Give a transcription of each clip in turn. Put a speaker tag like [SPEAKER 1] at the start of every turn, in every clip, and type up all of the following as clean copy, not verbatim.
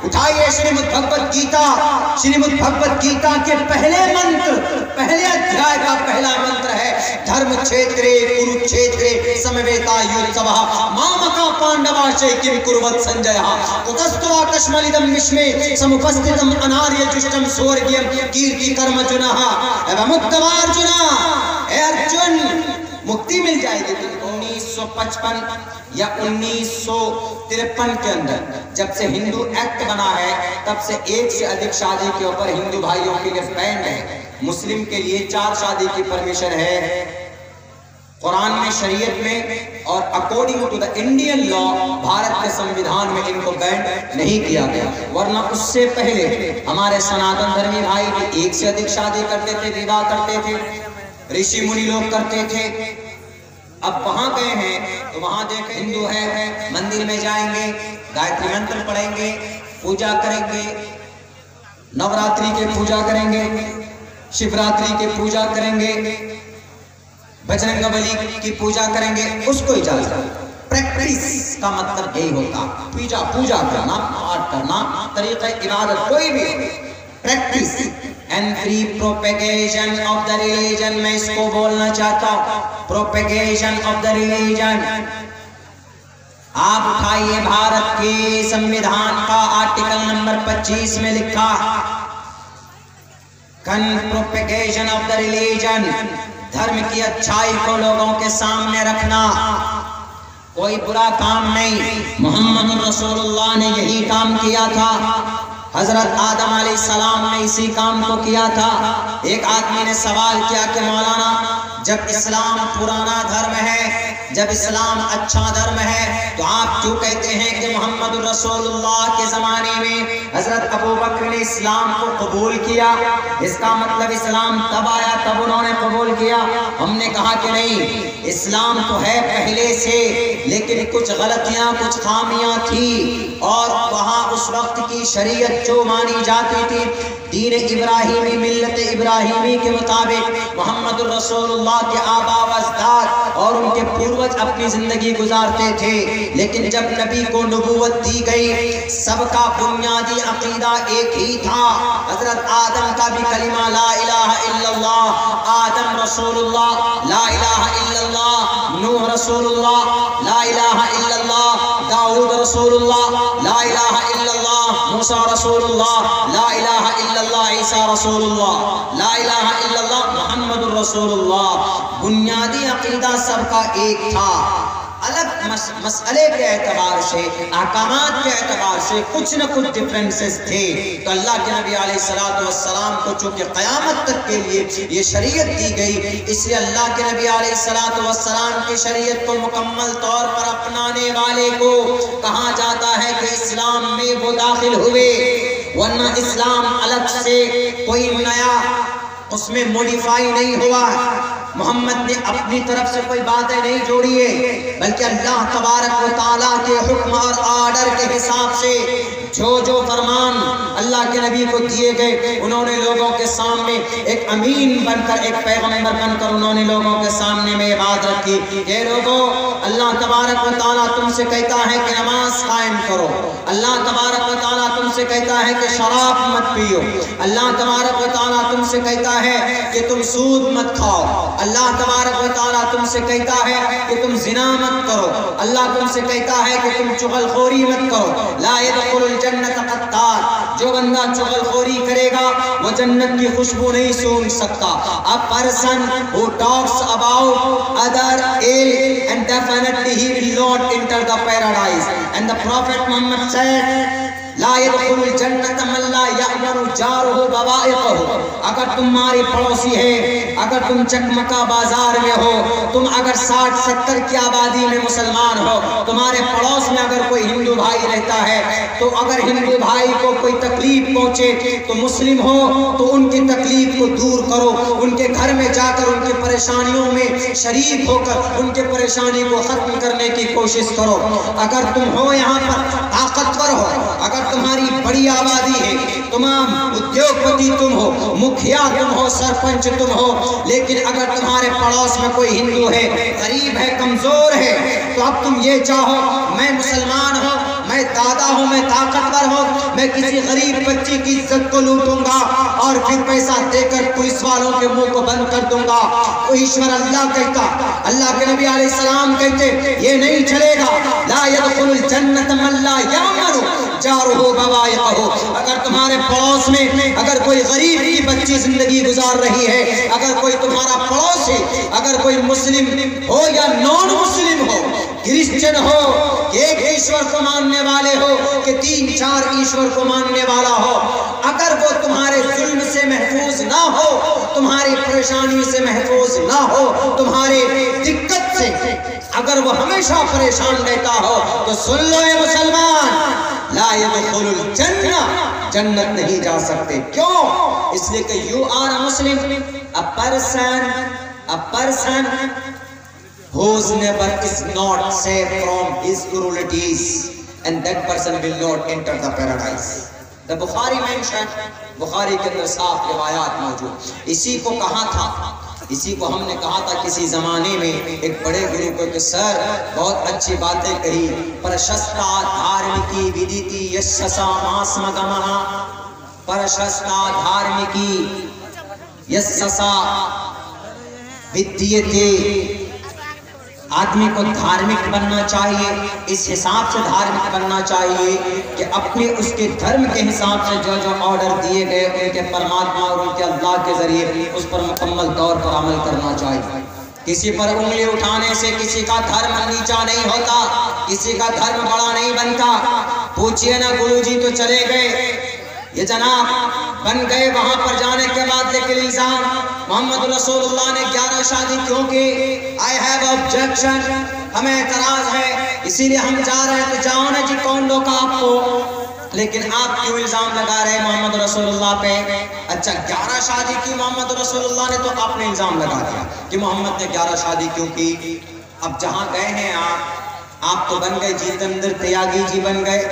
[SPEAKER 1] उठाइए श्रीमद् भगवत गीता। श्रीमद् भगवत गीता के पहले मंत्र, पहले अध्याय का पहला मंत्र है धर्म क्षेत्रे कुरुक्षेत्रे समवेता युत्सवः मामका पांडवाश्चै किं कुर्वत् संजयः कुतस्त्वा कश्मलिदं विश्वे समुपस्थितम् अनार्य जुष्टं स्वर्गीयं कीर्ति कर्मजुनः एवं उत्तमार्जुन। हे अर्जुन, मुक्ति मिल जाएगी। 1955 या 1953 के अंदर जब से हिंदू एक्ट बना है तब से एक से अधिक शादी के ऊपर हिंदू भाइयों के लिए बैन है। मुस्लिम के लिए 4 शादी की परमिशन है कुरान में, शरीयत में, और according to the Indian law Bharat के संविधान में इनको बैन नहीं किया गया। वरना उससे पहले हमारे सनातन धर्मी भाई भी एक से अधिक शादी करते थे, विवाह करते थे, ऋषि मुनि लोग करते थे। अब वहां गए हैं तो वहां देखें हिंदू है, मंदिर में जाएंगे, गायत्री मंत्र पढ़ेंगे, पूजा करेंगे, नवरात्रि के पूजा करेंगे, शिवरात्रि के पूजा करेंगे, बजरंगबली की पूजा करेंगे, उसको इजाजत। प्रैक्टिस का मतलब यही होता, पूजा करना, पाठ करना, तरीका इबादत कोई भी practice and free propagation of the religion. मैं इसको बोलना चाहता हूं, प्रोपेगेशन ऑफ द रिलीजन। आप उठाइए भारत के संविधान का आर्टिकल नंबर 25 में लिखा प्रोपेगेशन ऑफ द रिलीजन, धर्म की अच्छाई को लोगों के सामने रखना, कोई बुरा काम नहीं। मोहम्मद रसूलुल्लाह ने यही काम किया था, हजरत आदम अलैहिस्सलाम ने इसी काम को किया था। एक आदमी ने सवाल किया कि मौलाना, जब इस्लाम पुराना धर्म है, जब इस्लाम अच्छा धर्म है, तो आप क्यों कहते हैं कि मोहम्मद रसूलुल्लाह के ज़माने में हजरत अबू बकर ने इस्लाम को कबूल किया? इसका मतलब इस्लाम तब आया तब उन्होंने कबूल किया। हमने कहा कि नहीं, इस्लाम तो है पहले से, लेकिन कुछ गलतियां, कुछ खामियां थी, और वहाँ उस वक्त की शरीयत जो मानी जाती थी दीन इब्राहिमी, मिल्लत इब्राहिमी के मुताबिक मोहम्मद रसूलुल्लाह के आबा व अजदाद और उनके पूर्वज अपनी जिंदगी गुजारते थे। लेकिन जब नबी को नबूवत दी गई, सबका बुनियादी अकीदा एक ही था। हजरत आदम का भी कलिमा ला इलाहा इल्लल्लाह, आदम रसूलुल्लाह ला इलाहा इल्लल्लाह, नूह रसूलुल्लाह ला इलाहा इल्लल्लाह, दाऊद रसूलुल्लाह ला इलाहा इल्लल्लाह, मूसा रसूलुल्लाह ला इलाहा इल्लल्लाह, ईसा रसूलुल्लाह ला इलाहा इल्लल्लाह, मुहम्मदुर रसूलुल्लाह। बुनियादी अकीदा सबका एक था। अलग मसले के एतबार से, अहकामात के एतबार से कुछ न कुछ डिफरेंसेस थे। तो अल्लाह के नबी अलैहिस्सलातु वस्सलाम को चूंकि क़यामत तक के लिए ये शरीयत दी गई, इसलिए अल्लाह के नबी अलैहिस्सलातु वस्सलाम की शरीयत को मुकम्मल तौर पर अपनाने वाले को कहा जाता है कि इस्लाम में वो दाखिल हुए। वरना इस्लाम अलग से कोई नया उसमें मॉडिफाई नहीं हुआ। मोहम्मद ने अपनी तरफ से कोई बातें नहीं जोड़ी है, बल्कि अल्लाह तबारक व तआला के हुक्म और आर्डर के हिसाब से जो जो फरमान अल्लाह के नबी को दिए गए, उन्होंने लोगों के सामने एक अमीन बनकर, एक पैगंबर बनकर उन्होंने लोगों के सामने में बात रखी। ये लोगों, अल्लाह तबारक व तआला तुमसे कहता है कि नमाज कायम करो, अल्लाह तबारक व तआला तुमसे कहता है कि शराब मत पियो, अल्लाह तबारक व तआला तुमसे कहता है कि तुम सूद मत खाओ, अल्लाह तबारक व तआला तुमसे कहता है कि तुम जिना मत करो, अल्लाह तुमसे कहता है कि तुम चुगलखोरी मत करो। ला यदखुलुल जन्नत क़त्तार, जो बंदा चुगलखोरी करेगा वो जन्नत की खुशबू नहीं सूंघ सकता। A person who talks about other ill and definitely he will not enter the paradise. And the prophet Muhammad said ला यदखुलुल जन्नत मन ला यअमनु जारुहु बवाइक़हु। अगर तुम्हारी पड़ोसी है, अगर तुम चकमका बाजार में हो, तुम अगर 60-70 की आबादी में मुसलमान हो, तुम्हारे पड़ोस में अगर कोई हिंदू भाई रहता है, तो अगर हिंदू भाई को कोई तकलीफ पहुंचे तो मुस्लिम हो तो उनकी तकलीफ को दूर करो, उनके घर में जाकर उनकी परेशानियों में शरीक होकर उनके परेशानी को खत्म करने की कोशिश करो। अगर तुम हो यहाँ पर ताकतवर हो, अगर तुम्हारी बड़ी आबादी है, तमाम उद्योगपति तुम हो, मुखिया तुम हो, सरपंच तुम हो, लेकिन अगर तुम्हारे पड़ोस में कोई हिंदू है, गरीब है, कमजोर है, तो अब तुम ये चाहो मैं मुसलमान हूँ, मैं दादा हूँ, मैं ताकतवर हूँ, मैं किसी गरीब बच्ची की इज्जत को लूटूंगा और फिर पैसा देकर पुलिस वालों के मुंह को बंद कर दूंगा। तो ईश्वर अल्लाह कहता, अल्लाह के नबी अलैहिस्सलाम कहते ये नहीं चलेगा। ला यदखुलुल जन्नत मन ला यामनु जारुहु बवाइक़हु। अगर तुम्हारे पड़ोस में अगर कोई गरीब की बच्ची जिंदगी गुजार रही है, अगर कोई तुम्हारा पड़ोसी, अगर कोई मुस्लिम हो या नॉन मुस्लिम हो, क्रिश्चियन हो, एक ईश्वर को मानने वाले हो कि 3-4 ईश्वर को मानने वाला हो, अगर वो तुम्हारे जुल्म से महफूज ना हो, तुम्हारी परेशानी से महफूज ना हो, तुम्हारे दिक्कत से अगर वो हमेशा परेशान रहता हो, तो सुन लो ये मुसलमान, ला यदखुलुल जन्नह, जन्नत नहीं जा सकते। क्यों? इसलिए कि you are a Muslim, a person whose neighbor is not safe from his cruelties, and that person will not enter the paradise. The Bukhari mentioned, Bukhari के अंदर साफ रिवायात मौजूद। इसी को कहा था, इसी को हमने कहा था किसी जमाने में एक बड़े गुरु को कि सर बहुत अच्छी बातें कही, प्रशस्ता धार्मिकी विदिति यशसा मास्मगमः, प्रशस्ता धार्मिकी यशसा विद्यते। आदमी को धार्मिक बनना चाहिए, इस हिसाब से धार्मिक बनना चाहिए कि अपने उसके धर्म के हिसाब से जो जो ऑर्डर दिए गए उनके परमात्मा और उनके अल्लाह के जरिए उस पर मुकम्मल तौर पर अमल करना चाहिए। किसी पर उंगली उठाने से किसी का धर्म नीचा नहीं होता, किसी का धर्म बड़ा नहीं बनता। पूछिए ना, गुरुजी तो चले गए, ये जनाब बन गए, वहां पर जाने के बाद लेकिन इल्जाम मोहम्मद रसूलुल्लाह ने 11 शादी क्यों की? आई हैव ऑब्जेक्शन, हमें एतराज है, इसीलिए हम जा रहे हैं। तो जाओ ना जी, कौन रोका आपको? लेकिन आप क्यों इल्जाम लगा रहे हैं मोहम्मद रसूलुल्लाह पे? अच्छा, 11 शादी की मोहम्मद रसूलुल्लाह ने, तो आपने इल्जाम लगा दिया कि मोहम्मद ने 11 शादी क्यों की। अब जहां गए हैं आप तो बन गए जितेंद्र त्यागी जी बन गए।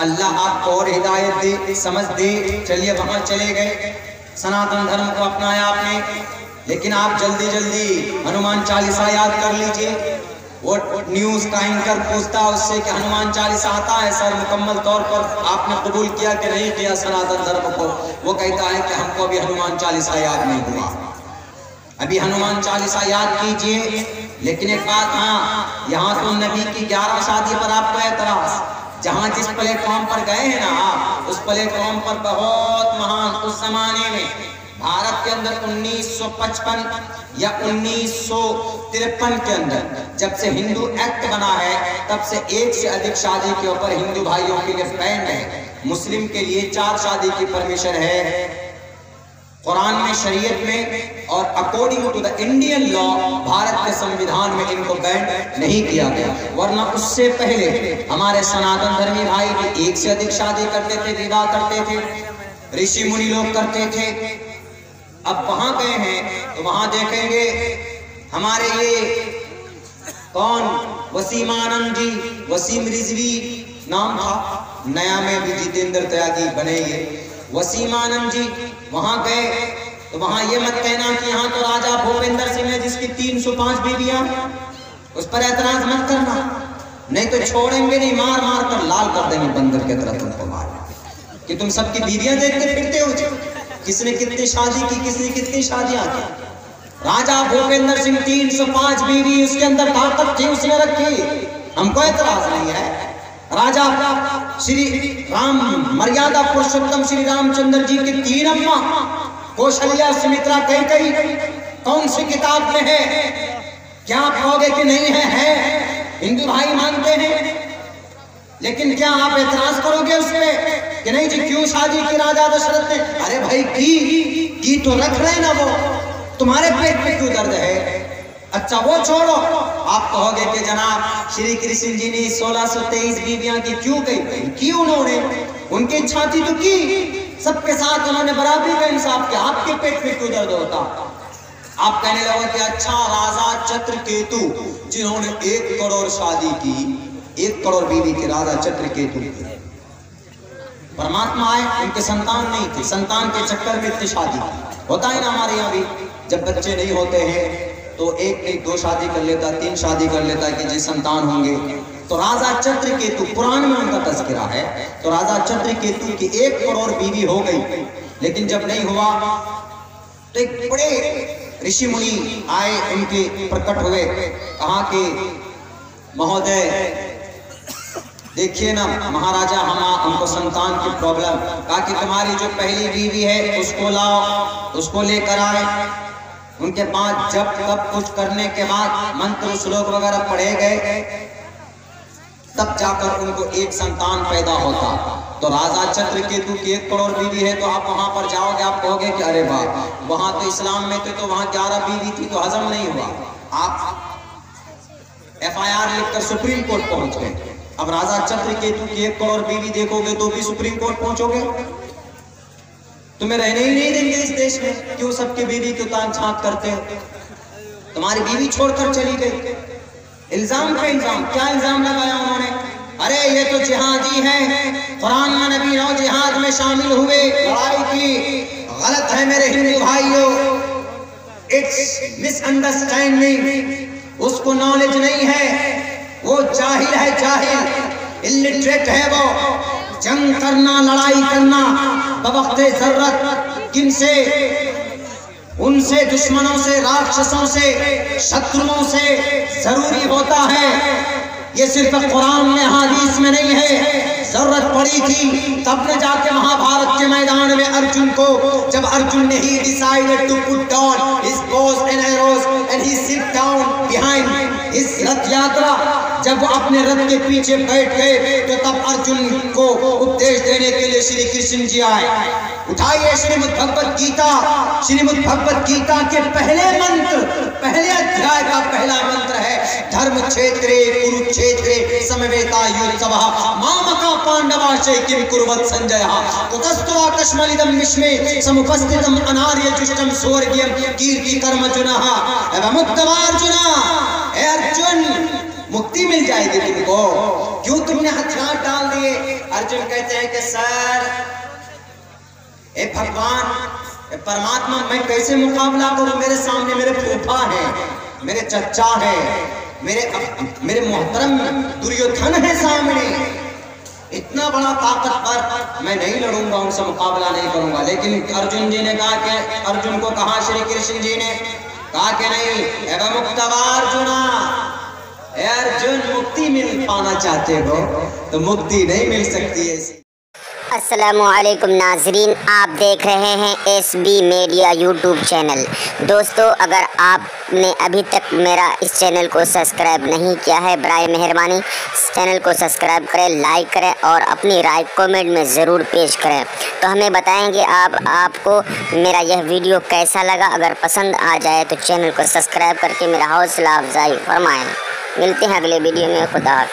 [SPEAKER 1] अल्लाह आपको और हिदायत दे, समझ दे। चलिए वहां चले गए, सनातन धर्म को अपनाया आपने, लेकिन आप जल्दी जल्दी हनुमान चालीसा याद कर लीजिए। वो न्यूज का एंकर पूछता उससे कि हनुमान चालीसा आता है सर? मुकम्मल तौर पर आपने कबूल किया कि नहीं किया सनातन धर्म को? वो कहता है कि हमको अभी हनुमान चालीसा याद नहीं हुआ, अभी हनुमान चालीसा याद कीजिए। लेकिन एक बात, हाँ, यहाँ तो नबी की 11 शादी पर आपको एतराज। जहां जिस प्लेटफॉर्म पर गए हैं ना, उस प्लेटफॉर्म पर बहुत महान, उस जमाने में भारत के अंदर 1955 या 1953 के अंदर जब से हिंदू एक्ट बना है, तब से 1 से अधिक शादी के ऊपर हिंदू भाइयों के लिए बैन है। मुस्लिम के लिए 4 शादी की परमिशन है कुरान में, शरीयत में, और according to the Indian law Bharat के संविधान में इनको बैन नहीं किया गया। वरना उससे पहले हमारे सनातन धर्मी भाई भी 1 से अधिक शादी करते थे, विवाह करते थे, ऋषि मुनि लोग करते थे। अब वहां गए हैं तो वहां देखेंगे हमारे ये कौन, वसीमानंद जी, वसीम रिजवी नाम था, नया में भी जितेंद्र त्यागी बने ये वसीमानंद जी। वहां गए तो वहां ये मत कहना कि यहाँ तो राजा भूपेंद्र सिंह है जिसकी 305 बीवियां, उस पर एतराज मत करना, नहीं तो छोड़ेंगे नहीं, मार मार कर लाल कर देंगे बंदर की तरह तुमको मार कि तुम सबकी बीवियां देखते फिरते हो, किसने कितनी शादी की, किसने कितनी शादियां की। राजा भूपेंद्र सिंह 305 बीवी, उसके अंदर ताकत थी, उसने रखी, हमको एतराज नहीं है। राजा श्री राम मर्यादा पुरुषोत्तम श्री रामचंद्र जी की 3 अम्मा, कौशल्या, सुमित्रा, कैकेयी, कौन सी किताब में है? क्या आप कहोगे कि नहीं है? हिंदू भाई मानते हैं, लेकिन क्या आप एतराज करोगे उस पे कि नहीं जी क्यों शादी की राजा दशरथ ने? अरे भाई की तो रख रहे ना, वो तुम्हारे पेट में क्यों दर्द है? अच्छा वो छोड़ो, आप कहोगे कि जनाब श्री कृष्ण जी ने 1623 बीवियां की क्यों की उन्होंने, उनकी इच्छा थी तो की, सबके साथ उन्होंने बराबरी का इंसाफ किया, आपके पेट में क्यों दर्द होता? आप कहने लगे कि अच्छा राजा चित्रकेतु जिन्होंने 1 करोड़ शादी की, 1 करोड़ बीवी के राजा चित्रकेतु, परमात्मा आए, उनके संतान नहीं थे, संतान के चक्कर में इतनी शादी होता है ना हमारे यहाँ भी, जब बच्चे नहीं होते हैं तो 1 नहीं 2 शादी कर लेता, 3 शादी कर लेता कि जी संतान होंगे। तो राजा चित्रकेतु, पुराण में उनका तज़किरा है, तो राजा चित्रकेतु की 1 करोड़ बीवी हो गई, लेकिन जब नहीं हुआ तो एक बड़े ऋषि मुनि आए, उनके प्रकट हुए, कहा कि महोदय देखिए ना महाराजा, हम उनको संतान की प्रॉब्लम, कहा कि तुम्हारी जो पहली बीवी है उसको लाओ, उसको लेकर आए। उनके बाद जब तब कुछ करने के बाद मंत्र श्लोक वगैरह पढ़े गए, तब जाकर उनको एक संतान पैदा होता। तो राजा चित्रकेतु की 1 करोड़ बीवी है, तो आप वहां पर जाओगे, आप कहोगे कि अरे वाह, वहां तो इस्लाम में थे तो वहां 11 बीवी थी तो हजम नहीं हुआ। आप FIR लिखकर सुप्रीम कोर्ट पहुंच गए। अब राजा चित्रकेतु की 1 करोड़ बीवी देखोगे तो भी सुप्रीम कोर्ट पहुंचोगे, तुम्हें रहने ही नहीं देंगे इस देश में। क्यों सबके बीवी को तान झांक करते हो? तुम्हारी बीवी छोड़कर चली गई, इल्जाम पे इल्जाम। क्या इल्जाम लगाया उन्होंने? अरे ये तो जिहादी है, कुरान में नबी नौ जिहाद में शामिल हुए, लड़ाई की। गलत है मेरे हिंदू भाइयों, इट्स मिसअंडरस्टैंडिंग। उसको नॉलेज नहीं है, वो जाहिल है, जाहिल इलिटरेट है। वो जंग करना, लड़ाई करना बवक्ते जरूरत किनसे? उनसे, दुश्मनों से, राक्षसों से, शत्रुओं से जरूरी होता है। ये सिर्फ कुरान में, हदीस में नहीं है। जरूरत पड़ी थी तब ने जाके महाभारत के मैदान में अर्जुन को, जब अर्जुन ने he decided to put down his bows and arrows and he sit down behind his रथ यात्रा, जब वो अपने रथ के पीछे बैठ गए तो तब अर्जुन को उपदेश देने के लिए श्री कृष्ण जी आए। उठाइए श्रीमद् भगवत गीता। श्रीमद् भगवत गीता के पहले मंत्र, पहले अध्याय का पहला मंत्र है धर्म क्षेत्रे कुरुक्षेत्रे समवेतायुत्सवः मामका पांडवाश्चै किं कुर्वत् संजयः कुतस्त्वा कश्मलिदं विश्वे समुपस्थितम् अनार्यजुष्टं स्वर्गीयं कीर्तिकर्मजुनः एवमुत्तमार्जुना। हे अर्जुन, मुक्ति मिल जाएगी तुमको, क्यों तुमने हथियार डाल दिए? अर्जुन कहते हैं कि सर, ए भगवान, ए परमात्मा, मैं कैसे मुकाबला करूं? मेरे सामने मेरे फूफा है, मेरे चचा है, मेरे मोहतरम दुर्योधन है सामने, इतना बड़ा ताकतवर, मैं नहीं लड़ूंगा, उनसे मुकाबला नहीं करूंगा। लेकिन अर्जुन जी ने कहा कि, अर्जुन को कहा श्री कृष्ण जी ने कहा कि नहीं, एवं मुक्तवार्जुना, अर्जुन मुक्ति मिल पाना चाहते हो तो मुक्ति नहीं मिल सकती है।
[SPEAKER 2] अस्सलामुअलैकुम नाजरीन, आप देख रहे हैं SB मीडिया यूट्यूब चैनल। दोस्तों, अगर आपने अभी तक मेरा इस चैनल को सब्सक्राइब नहीं किया है, बराए मेहरबानी चैनल को सब्सक्राइब करें, लाइक करें और अपनी राय कमेंट में ज़रूर पेश करें। तो हमें बताएंगे आपको मेरा यह वीडियो कैसा लगा। अगर पसंद आ जाए तो चैनल को सब्सक्राइब करके मेरा हौसला अफजाई फरमाएँ। मिलते हैं अगले वीडियो में। खुदा हाफ़िज़।